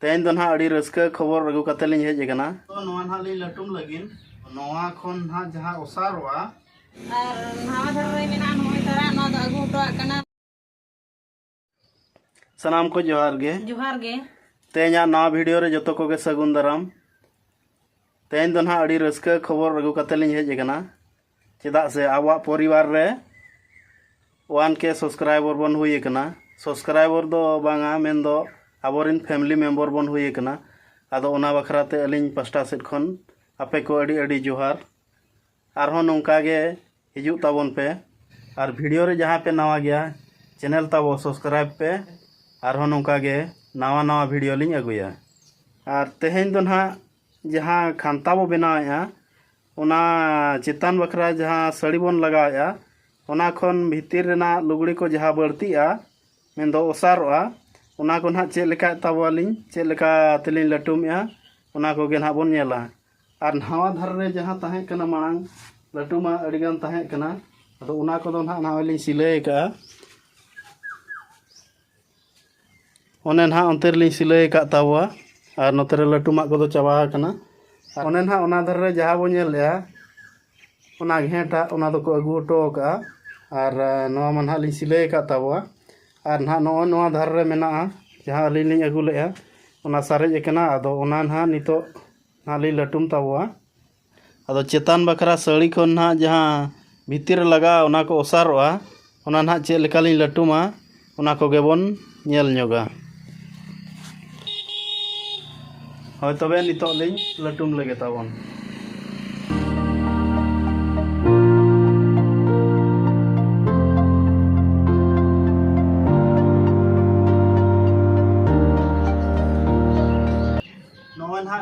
तेन दो ना अड़ी रस्का खबर अगु कते लिंग हेज एकना तो नोआ ना लि लटुम लगिन नोआ खोन ना जहां ओसारवा और नवा धर रे मेना नोय तारा न द अगु तो कना सनाम को जोहार गे तेना ना वीडियो रे जतो को गे सगुन दाराम तेन दो ना अड़ी रस्का खबर अगु कते लिंग हेज एकना चेदा से आवा परिवार रे 1K सब्सक्राइबर बन हुई एकना सब्सक्राइबर दो बांगा मेन दो आबोरिन फैमिली मेंबर बन हुई एकना आदो ओना बखराते अलिंग पास्टा सेट खन आपे को अड़ी अड़ी जोहार आरहों नोंका गे हिजुग ताबोन पे और वीडियो रे जहां पे नवा गया चैनल ताबो सब्सक्राइब पे आरहों नोंका गे नवा नवा वीडियो लिंग अगुया और तेहेन दो ना जहां खांता बो बनाया ओना चितान बखरा जहां सड़ी बन लगाया ओना खन भीतर रेना लुगड़ी को जहां बढ़तीआ मेन दो ओसारोआ ओना को ना चेक लेका ताबोलिंग चेक लेका तेलिंग लटुमया ओना को गे ना बोन नेला और नवा धर रे जहां ताहे कना मांग लटुमा अडिगान ताहे कना अदो ओना को दो ना नावलिंग सिलाई का ओने ना अंतर लिंग सिलाई का तावा और नोतरे लटुमा को दो चाबा कना ओने ना ओना धर रे जहां बो नेलया ओना घेटा ओना दो को अगु हटो का और नवा मन हा लिंग सिलाई का तावा और ना नवा धार रे मेना जहां अलिंग लिंग अगु लेया ओना सारेज एकना आदो ओना ना नितो ना लि लटुम तावा आदो चेतान बखरा सड़ी को ना जहां भीतर लगा ओना को ओसारोआ ओना ना चेक लेका लिंग लटुमा ओना को गेबोन नेल न्योगा होय तबे नितो लिंग लटुम लगे ताबोन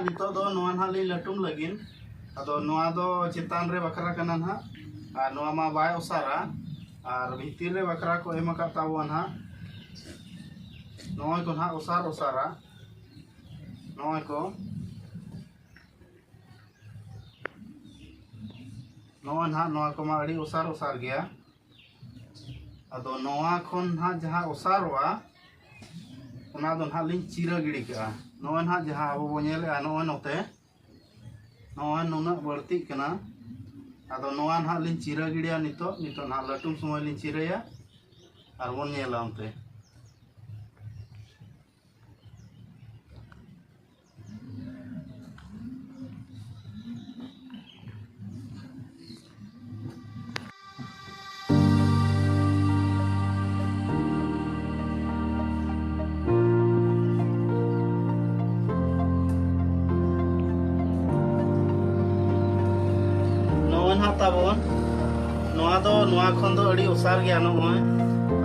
नितो दो नोआ ना लि लटुम लगिन अदो नोआ दो चितान रे बखरा कना ना और नोआ मा बाय ओसारा और भीतर रे बखरा को एम का ताबो ना नोआ को ना ओसारा नोआ को नोआ को मा अड़ी ओसार गया अदो नोआ खन ना जहां ओसारवा ओना दो ना लिंग चिरा गिड़ी का नोआ ना जहां अब बो नेले नोआ नोते नोआ नुना बढ़ती कना आदो नोआ ना लिंग चिरा गिड़िया नितो ना लटुम समय लिंग चिराया और बोन नेला उनते ताबोन नोआ दो नोआ खन दो अड़ी ओसार गया नोय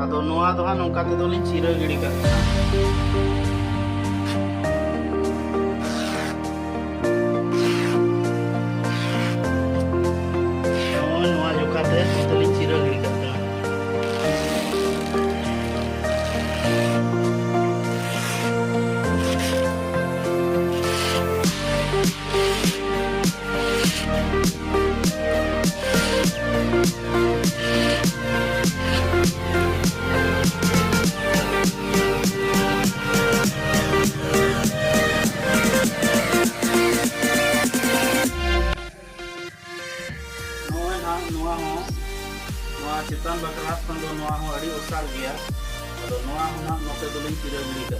आदो नोआ दो हा नोका ते दो लिंग चिरा गिड़ी का नोआ जोखा ते दो लिंग चिरा गिड़ी का चितान बकरा खन दो नोआ हो अड़ी ओसार गया अदो नोआ हो ना नोते दो लिंग चिरा गिड़ी का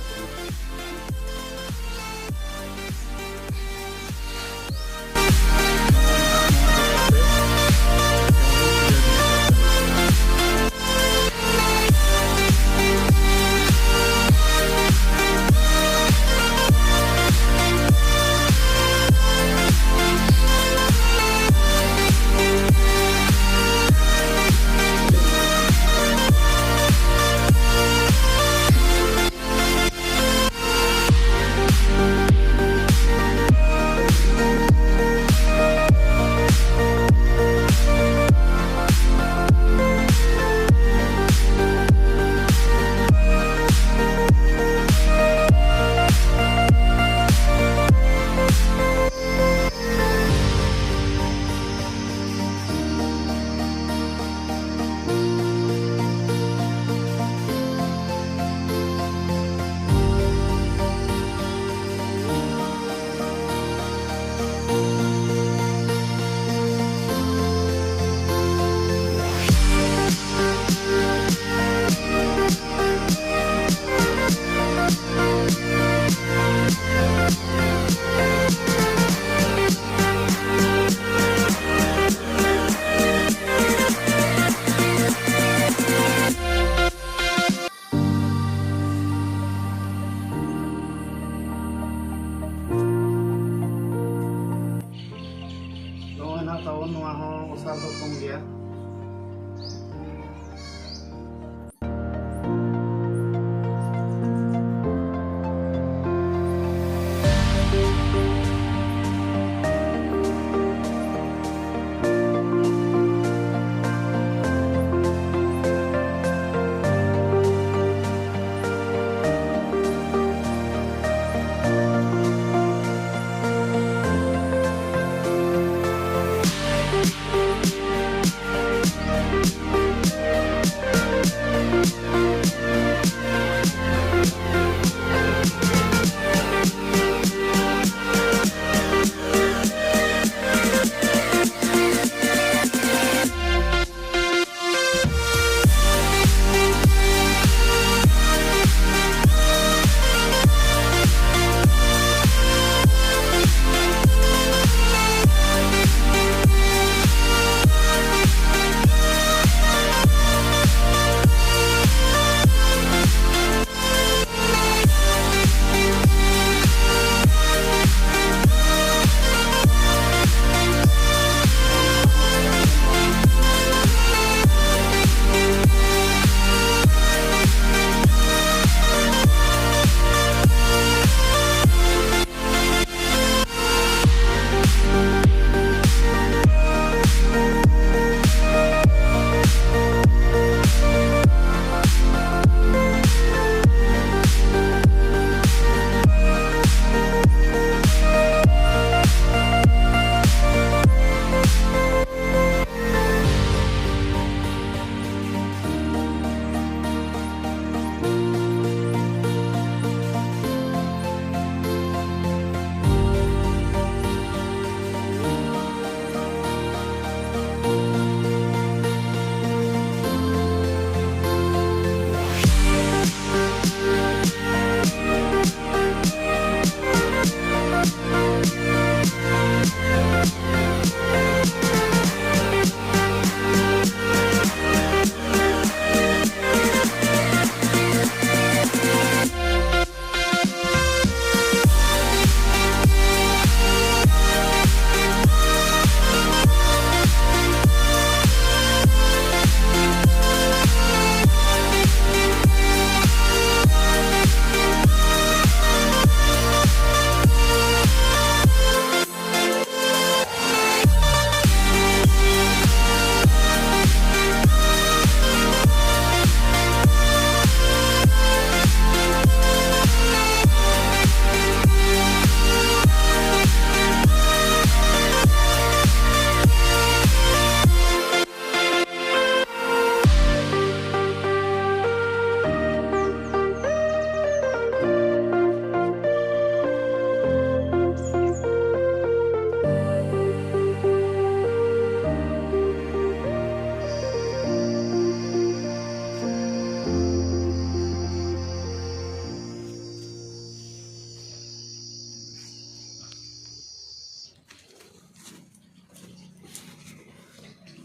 ᱥᱟᱨ ᱫᱚ ᱠᱚᱢ ᱜᱮᱭᱟ।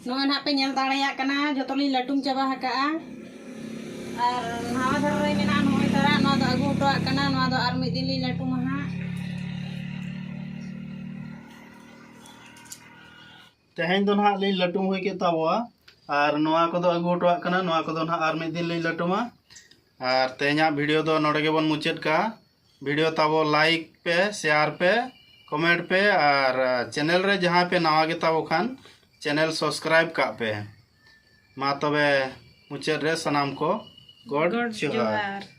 नोय ना पे नेल दाड़िया कना जतोली लटुम चाबा हकाआ और नहावा धर रे मेना नोय तारा नो दो अगु टो कना नो दो आर मिद दिन ली लटुम हा तेहें दो ना ली लटुम होय के तावा और नोआ को दो अगु टो कना नोआ को दो ना आर मिद दिन ली लटुमा और तेहें वीडियो दो नोडे के बन मुचाद का वीडियो ताबो लाइक पे शेयर पे कमेंट पे और चैनल रे जहाँ पे नवा के ताबो खान चैनल सब्सक्राइब का पे मा तबे मुचाद रे सनाम को गॉड जोहार।